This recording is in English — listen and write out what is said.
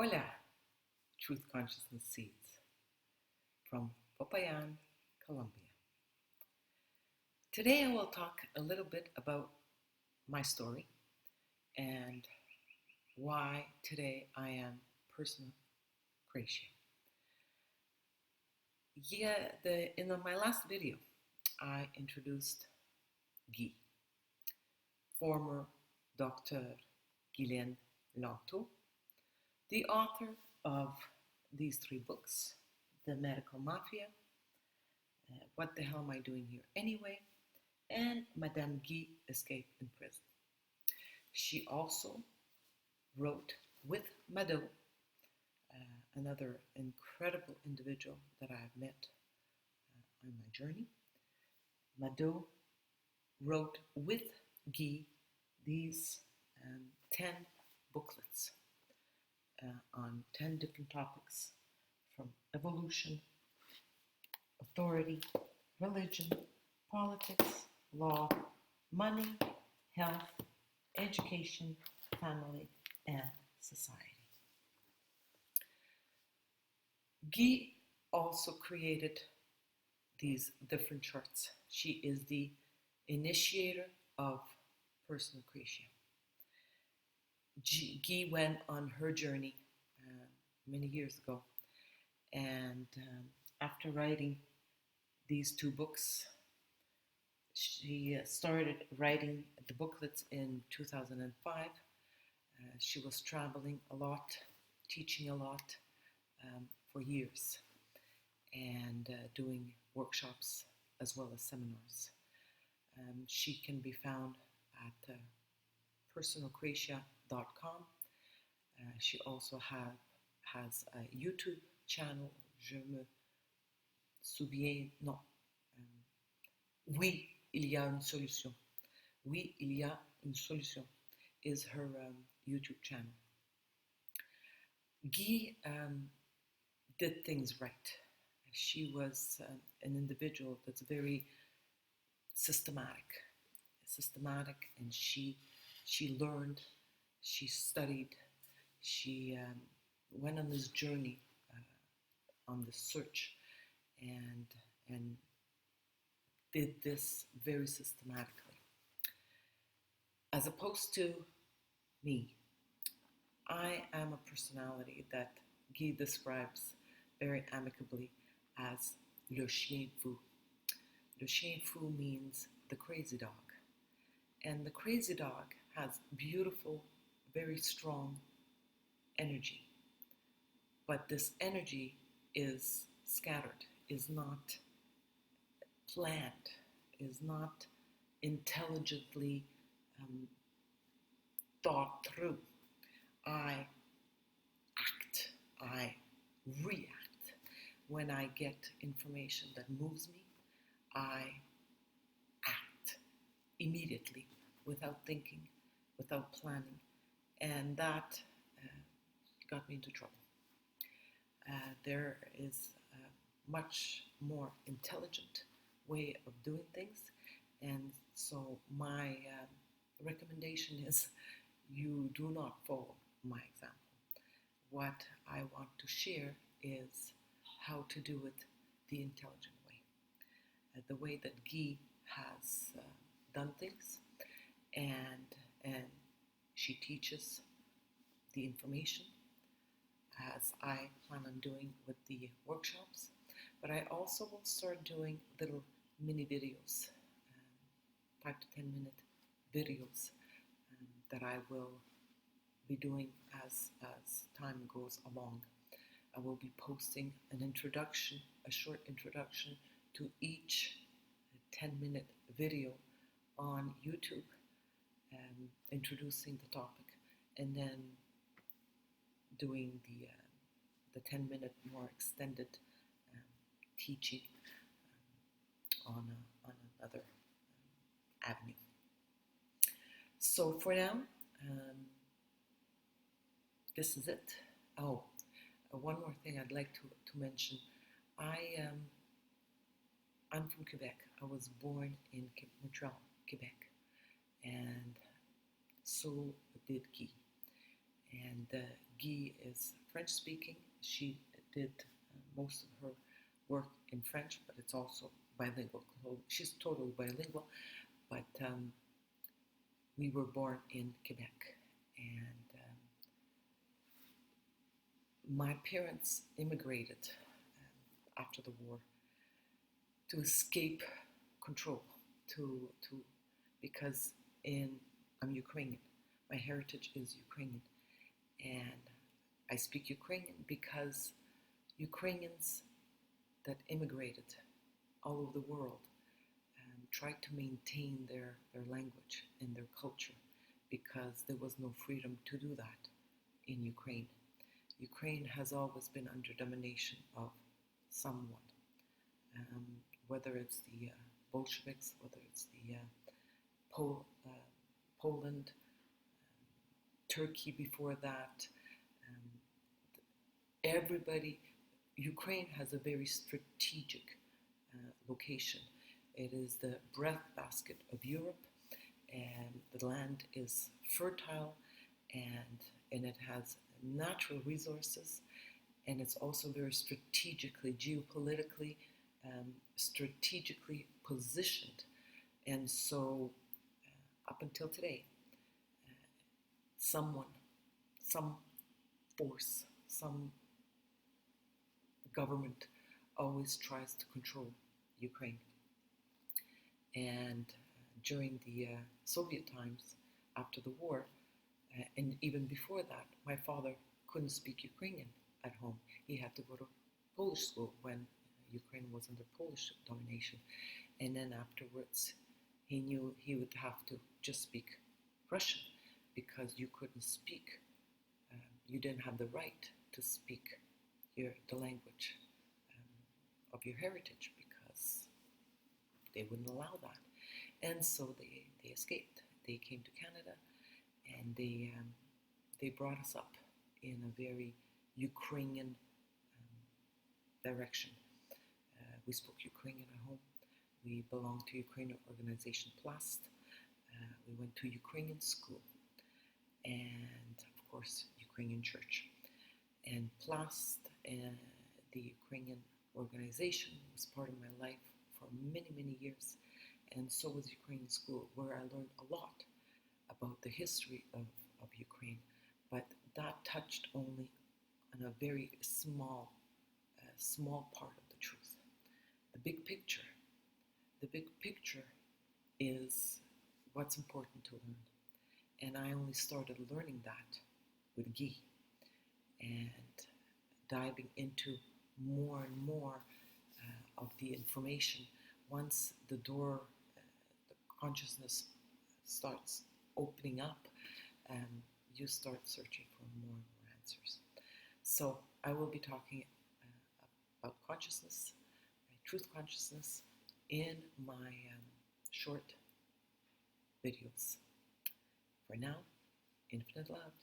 Hola, Truth Consciousness Seeds from Popayán, Colombia. Today I will talk a little bit about my story and why today I am Personocratia. In my last video, I introduced Ghis, former Dr. Ghislain Lanto, the author of these 3 books, The Medical Mafia, What the Hell Am I Doing Here Anyway, and Madame Ghis Escaped in Prison. She also wrote with Mado, another incredible individual that I have met on my journey. Mado wrote with Ghis these 10 booklets on 10 different topics, from evolution, authority, religion, politics, law, money, health, education, family, and society. Ghis also created these different charts. She is the initiator of Personocratia. Ghis went on her journey many years ago, and after writing these 2 books, she started writing the booklets in 2005. She was traveling a lot, teaching a lot for years, and doing workshops as well as seminars. She can be found at Personocratia.com. She also has a YouTube channel, Je me souviens, non. Oui, il y a une solution. Oui, il y a une solution is her YouTube channel. Ghis did things right. She was an individual that's very systematic, and she learned, she studied, she went on this journey, on this search, and did this very systematically. As opposed to me, I am a personality that Ghis describes very amicably as le chien fou. Le chien fou means the crazy dog. And the crazy dog has beautiful, very strong energy. But this energy is scattered, is not planned, is not intelligently thought through. I act, I react. When I get information that moves me, I act immediately, without thinking, without planning, and that got me into trouble. There is a much more intelligent way of doing things, and so my recommendation is you do not follow my example. What I want to share is how to do it the intelligent way, the way that Ghis has done things, and she teaches the information, as I plan on doing with the workshops. But I also will start doing little mini videos, 5 to 10 minute videos that I will be doing as time goes along. I will be posting an introduction, a short introduction to each 10-minute video on YouTube, introducing the topic, and then doing the 10-minute more extended teaching on another avenue. So for now, this is it. Oh, one more thing I'd like to mention. I'm from Quebec. I was born in Montreal, Quebec, and so did Ghis. And Guy is French-speaking. She did most of her work in French, but it's also bilingual. She's totally bilingual, but we were born in Quebec, and my parents immigrated after the war to escape control, because I'm Ukrainian. My heritage is Ukrainian, and I speak Ukrainian because Ukrainians that immigrated all over the world tried to maintain their language and their culture, because there was no freedom to do that in Ukraine. Ukraine has always been under domination of someone, whether it's the Bolsheviks, whether it's the Poland, Turkey before that. Ukraine has a very strategic location. It is the breadbasket of Europe, and the land is fertile, and it has natural resources, and it's also very strategically, geopolitically, strategically positioned. And so, up until today, some force, some government always tries to control Ukraine. And during the Soviet times, after the war, and even before that, my father couldn't speak Ukrainian at home. He had to go to Polish school when Ukraine was under Polish domination. And then afterwards, he knew he would have to just speak Russian, because you couldn't speak, you didn't have the right to speak the language of your heritage, because they wouldn't allow that. And so they escaped. They came to Canada, and they brought us up in a very Ukrainian direction. We spoke Ukrainian at home. We belonged to Ukrainian organization Plast. We went to Ukrainian school, and of course Ukrainian church. And Plast, the Ukrainian organization, was part of my life for many, many years. And so was Ukrainian school, where I learned a lot about the history of Ukraine. But that touched only on a very small part of the truth. The big picture is what's important to learn. And I only started learning that with Ghis, and diving into more and more of the information. Once the door, the consciousness starts opening up, you start searching for more and more answers. So I will be talking about consciousness, truth consciousness, in my short videos. For now, infinite love.